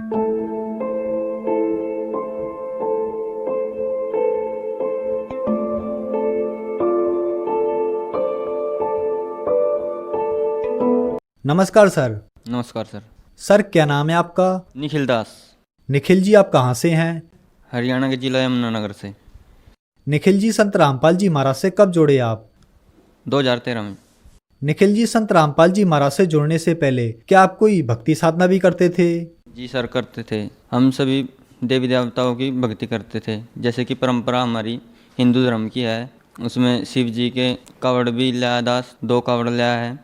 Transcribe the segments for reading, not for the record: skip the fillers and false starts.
नमस्कार सर। नमस्कार sir. Sir क्या नाम है आपका? निखिल दास। निखिल जी आप कहाँ से हैं? हरियाणा के जिला यमुनानगर से। निखिल जी संत रामपाल जी महाराज से कब जुड़े आप? 2013 में। निखिल जी संत रामपाल जी महाराज से जुड़ने से पहले क्या आप कोई भक्ति साधना भी करते थे? जी सर, करते थे। हम सभी देवी देवताओं की भक्ति करते थे। जैसे कि परंपरा हमारी हिंदू धर्म की है, उसमें शिव जी के कावड़ भी लाया, 2 कावड़ लाया है।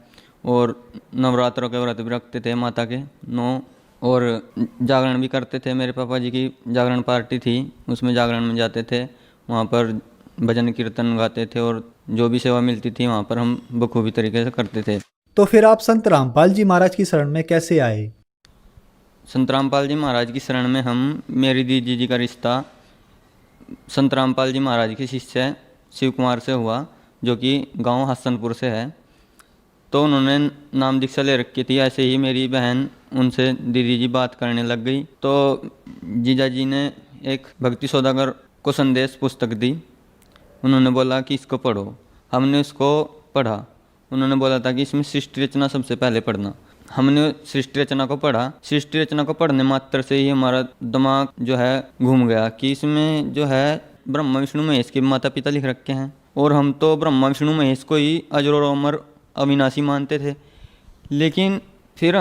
और नवरात्रों के व्रत भी रखते थे माता के 9। और जागरण भी करते थे। मेरे पापा जी की जागरण पार्टी थी, उसमें जागरण में जाते थे। वहाँ पर भजन कीर्तन गाते थे और जो भी सेवा मिलती थी वहाँ पर हम बखूबी तरीके से करते थे। तो फिर आप संत रामपाल जी महाराज की शरण में कैसे आए? संत रामपाल जी महाराज की शरण में मेरी दीदी जी का रिश्ता संत रामपाल जी महाराज के शिष्य शिव कुमार से हुआ, जो कि गांव हसनपुर से है। तो उन्होंने नाम दीक्षा ले रखी थी। ऐसे ही मेरी बहन उनसे दीदी जी बात करने लग गई, तो जीजा जी ने एक भक्ति सौदागर को संदेश पुस्तक दी। उन्होंने बोला कि इसको पढ़ो। हमने उसको पढ़ा। उन्होंने बोला था कि इसमें सृष्टि रचना सबसे पहले पढ़ना। हमने सृष्टि रचना को पढ़ा। सृष्टि रचना को पढ़ने मात्र से ही हमारा दिमाग जो है घूम गया कि इसमें जो है ब्रह्मा विष्णु महेश के माता पिता लिख रखे हैं, और हम तो ब्रह्मा विष्णु महेश को ही अजर और अमर अविनाशी मानते थे। लेकिन फिर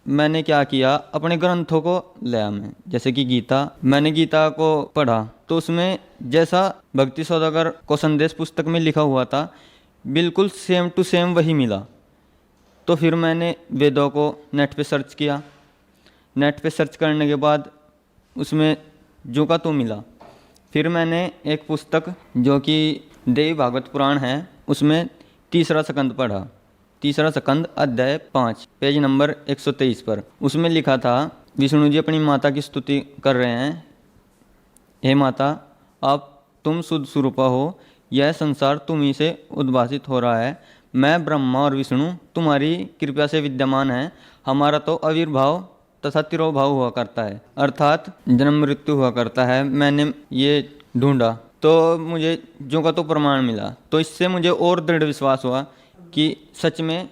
मैंने क्या किया, अपने ग्रंथों को लाया मैं, जैसे कि गीता। मैंने गीता को पढ़ा तो उसमें जैसा भक्ति सौदागर को संदेश पुस्तक में लिखा हुआ था, बिल्कुल सेम टू सेम वही मिला। तो फिर मैंने वेदों को नेट पे सर्च किया। नेट पे सर्च करने के बाद उसमें जो का तो मिला। फिर मैंने एक पुस्तक जो कि देवी भागवत पुराण है, उसमें 3रा स्कंद पढ़ा। 3रा स्कंद अध्याय 5 पेज नंबर 123 पर उसमें लिखा था, विष्णु जी अपनी माता की स्तुति कर रहे हैं। हे माता, तुम शुद्ध स्वरूपा हो। यह संसार तुम ही से उद्भासित हो रहा है। मैं ब्रह्मा और विष्णु तुम्हारी कृपा से विद्यमान है। हमारा तो आविर्भाव तथा तिरोभाव हुआ करता है, अर्थात जन्म मृत्यु हुआ करता है। मैंने ये ढूंढा तो मुझे जो का तो प्रमाण मिला। तो इससे मुझे और दृढ़ विश्वास हुआ कि सच में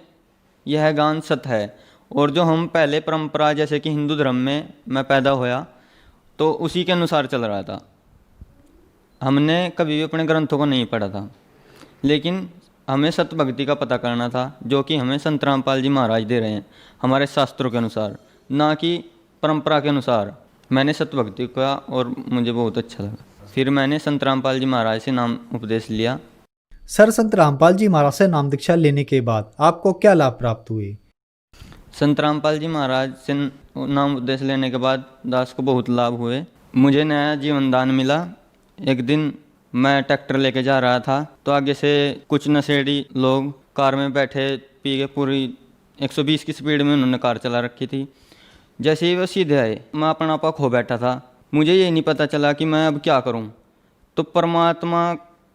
यह ज्ञान सत्य है। और जो हम पहले परंपरा जैसे कि हिंदू धर्म में मैं पैदा होया, तो उसी के अनुसार चल रहा था। हमने कभी भी अपने ग्रंथों को नहीं पढ़ा था, लेकिन हमें सत्य भक्ति का पता करना था, जो कि हमें संत रामपाल जी महाराज दे रहे हैं हमारे शास्त्रों के अनुसार, ना कि परंपरा के अनुसार। मैंने सत्य भक्ति का और मुझे बहुत अच्छा लगा। फिर मैंने संत रामपाल जी महाराज से नाम उपदेश लिया। सर संत रामपाल जी महाराज से नाम दीक्षा लेने के बाद आपको क्या लाभ प्राप्त हुए? संत रामपाल जी महाराज से नाम उपदेश लेने के बाद दास को बहुत लाभ हुए। मुझे नया जीवन दान मिला। एक दिन मैं ट्रैक्टर लेके जा रहा था, तो आगे से कुछ नशेड़ी लोग कार में बैठे पी के पूरी 120 की स्पीड में उन्होंने कार चला रखी थी। जैसे ही वो सीधे आए, मैं अपना आपा खो बैठा था। मुझे ये नहीं पता चला कि मैं अब क्या करूं। तो परमात्मा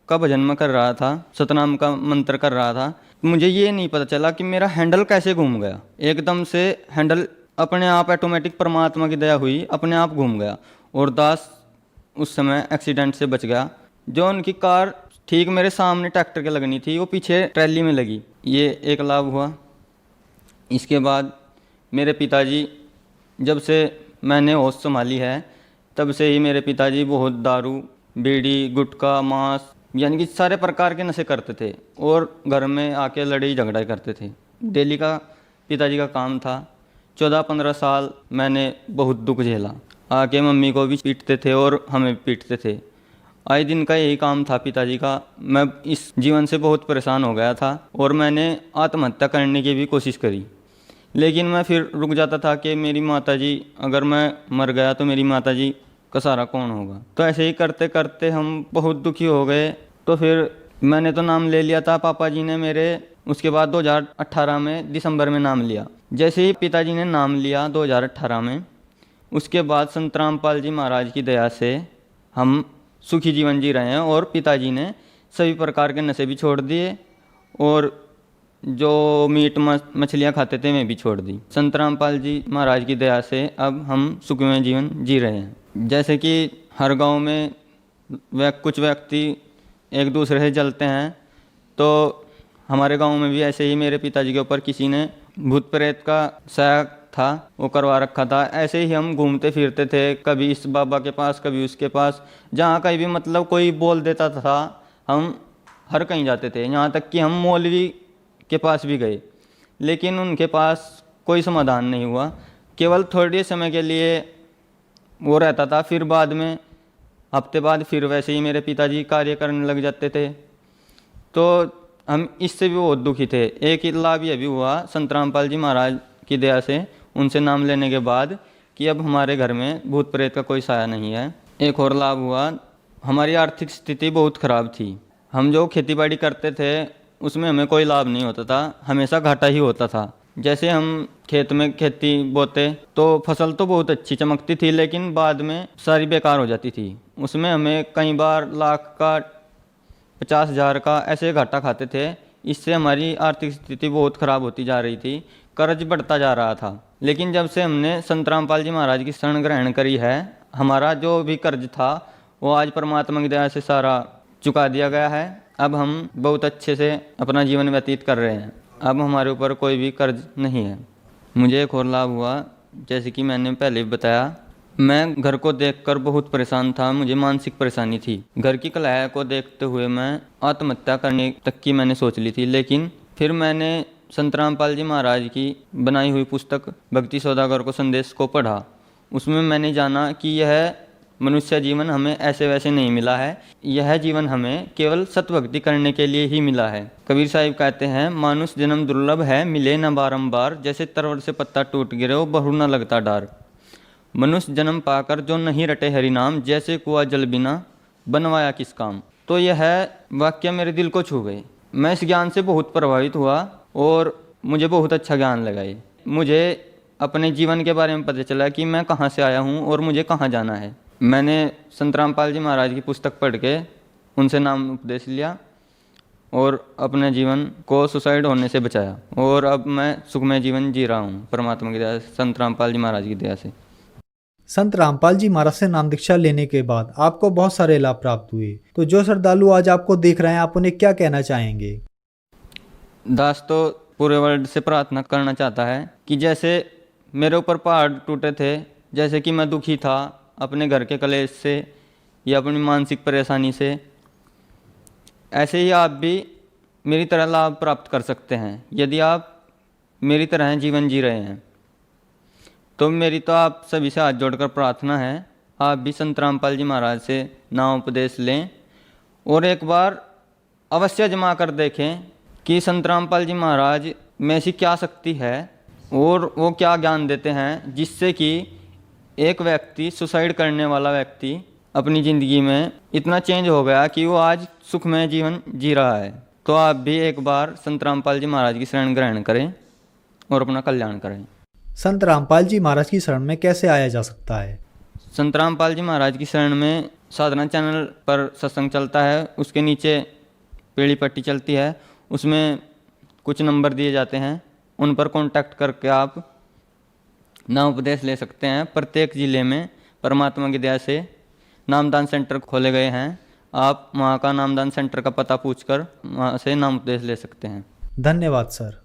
का भजन मैं कर रहा था, सतनाम का मंत्र कर रहा था। मुझे ये नहीं पता चला कि मेरा हैंडल कैसे घूम गया। एकदम से हैंडल अपने आप ऑटोमेटिक, परमात्मा की दया हुई, अपने आप घूम गया। और दास उस समय एक्सीडेंट से बच गया। जो उनकी कार ठीक मेरे सामने ट्रैक्टर के लगनी थी, वो पीछे ट्रैली में लगी। ये एक लाभ हुआ। इसके बाद मेरे पिताजी, जब से मैंने होश संभाली है, तब से ही मेरे पिताजी बहुत दारू, बीड़ी, गुटखा, मांस, यानी कि सारे प्रकार के नशे करते थे, और घर में आके लड़ाई झगड़ा करते थे। डेली का पिताजी का काम था। 14-15 साल मैंने बहुत दुख झेला। आके मम्मी को भी पीटते थे और हमें भी पीटते थे। आए दिन का यही काम था पिताजी का। मैं इस जीवन से बहुत परेशान हो गया था और मैंने आत्महत्या करने की भी कोशिश करी, लेकिन मैं फिर रुक जाता था कि मेरी माताजी, अगर मैं मर गया तो मेरी माताजी का सहारा कौन होगा। तो ऐसे ही करते करते हम बहुत दुखी हो गए। तो फिर मैंने तो नाम ले लिया था, पापा जी ने मेरे उसके बाद 2018 में दिसंबर में नाम लिया। जैसे ही पिताजी ने नाम लिया 2018 में, उसके बाद संत रामपाल जी महाराज की दया से हम सुखी जीवन जी रहे हैं। और पिताजी ने सभी प्रकार के नशे भी छोड़ दिए और जो मीट मछलियाँ खाते थे मैं भी छोड़ दी। संत रामपाल जी महाराज की दया से अब हम सुखमय जीवन जी रहे हैं। जैसे कि हर गांव में कुछ व्यक्ति एक दूसरे से जलते हैं, तो हमारे गांव में भी ऐसे ही मेरे पिताजी के ऊपर किसी ने भूत प्रेत का साया था वो करवा रखा था। ऐसे ही हम घूमते फिरते थे, कभी इस बाबा के पास कभी उसके पास, जहाँ कहीं भी मतलब कोई बोल देता था हम हर कहीं जाते थे। यहाँ तक कि हम मौलवी के पास भी गए, लेकिन उनके पास कोई समाधान नहीं हुआ। केवल थोड़े समय के लिए वो रहता था, फिर बाद में हफ्ते बाद फिर वैसे ही मेरे पिताजी कार्य करने लग जाते थे। तो हम इससे भी बहुत दुखी थे। एक ही लाभ यह भी हुआ संत रामपाल जी महाराज की दया से, उनसे नाम लेने के बाद, कि अब हमारे घर में भूत प्रेत का कोई साया नहीं है। एक और लाभ हुआ, हमारी आर्थिक स्थिति बहुत ख़राब थी। हम जो खेतीबाड़ी करते थे उसमें हमें कोई लाभ नहीं होता था, हमेशा घाटा ही होता था। जैसे हम खेत में खेती बोते तो फसल तो बहुत अच्छी चमकती थी, लेकिन बाद में सारी बेकार हो जाती थी। उसमें हमें कई बार लाख का 50,000 का ऐसे घाटा खाते थे। इससे हमारी आर्थिक स्थिति बहुत ख़राब होती जा रही थी, कर्ज बढ़ता जा रहा था। लेकिन जब से हमने संत रामपाल जी महाराज की शरण ग्रहण करी है, हमारा जो भी कर्ज था वो आज परमात्मा की दया से सारा चुका दिया गया है। अब हम बहुत अच्छे से अपना जीवन व्यतीत कर रहे हैं। अब हमारे ऊपर कोई भी कर्ज नहीं है। मुझे एक और लाभ हुआ, जैसे कि मैंने पहले भी बताया, मैं घर को देखकर बहुत परेशान था, मुझे मानसिक परेशानी थी। घर की कलह को देखते हुए मैं आत्महत्या करने तक की मैंने सोच ली थी। लेकिन फिर मैंने संत रामपाल जी महाराज की बनाई हुई पुस्तक भक्ति सौदागर को संदेश को पढ़ा। उसमें मैंने जाना कि यह मनुष्य जीवन हमें ऐसे वैसे नहीं मिला है, यह जीवन हमें केवल सतभक्ति करने के लिए ही मिला है। कबीर साहिब कहते हैं, मानुष जन्म दुर्लभ है, मिले न बारंबार, जैसे तरवर से पत्ता टूट गिरे हो बहु न लगता डार। मनुष्य जन्म पाकर जो नहीं रटे हरि नाम, जैसे कुआं जल बिना बनवाया किस काम। तो यह वाक्य मेरे दिल को छू गए। मैं इस ज्ञान से बहुत प्रभावित हुआ और मुझे बहुत अच्छा ज्ञान लगा। ये मुझे अपने जीवन के बारे में पता चला कि मैं कहाँ से आया हूँ और मुझे कहाँ जाना है। मैंने संत रामपाल जी महाराज की पुस्तक पढ़ के उनसे नाम उपदेश लिया और अपने जीवन को सुसाइड होने से बचाया, और अब मैं सुखमय जीवन जी रहा हूँ परमात्मा की दया से, संत रामपाल जी महाराज की दया से। संत रामपाल जी महाराज से नाम दीक्षा लेने के बाद आपको बहुत सारे लाभ प्राप्त हुए, तो जो श्रद्धालु आज आपको देख रहे हैं आप उन्हें क्या कहना चाहेंगे? दास तो पूरे वर्ल्ड से प्रार्थना करना चाहता है कि जैसे मेरे ऊपर पहाड़ टूटे थे, जैसे कि मैं दुखी था अपने घर के कलेश से या अपनी मानसिक परेशानी से, ऐसे ही आप भी मेरी तरह लाभ प्राप्त कर सकते हैं। यदि आप मेरी तरह जीवन जी रहे हैं तो मेरी तो आप सभी से हाथ जोड़कर प्रार्थना है, आप भी संत रामपाल जी महाराज से नाम उपदेश लें और एक बार अवश्य जमा कर देखें कि संत रामपाल जी महाराज में ऐसी क्या शक्ति है और वो क्या ज्ञान देते हैं, जिससे कि एक व्यक्ति सुसाइड करने वाला व्यक्ति अपनी ज़िंदगी में इतना चेंज हो गया कि वो आज सुखमय जीवन जी रहा है। तो आप भी एक बार संत रामपाल जी महाराज की शरण ग्रहण करें और अपना कल्याण करें। संत रामपाल जी महाराज की शरण में कैसे आया जा सकता है? संत रामपाल जी महाराज की शरण में साधना चैनल पर सत्संग चलता है, उसके नीचे पीली पट्टी चलती है, उसमें कुछ नंबर दिए जाते हैं, उन पर कांटेक्ट करके आप नाम उपदेश ले सकते हैं। प्रत्येक ज़िले में परमात्मा की दया से नामदान सेंटर खोले गए हैं, आप वहाँ का नामदान सेंटर का पता पूछकर वहाँ से नाम उपदेश ले सकते हैं। धन्यवाद सर।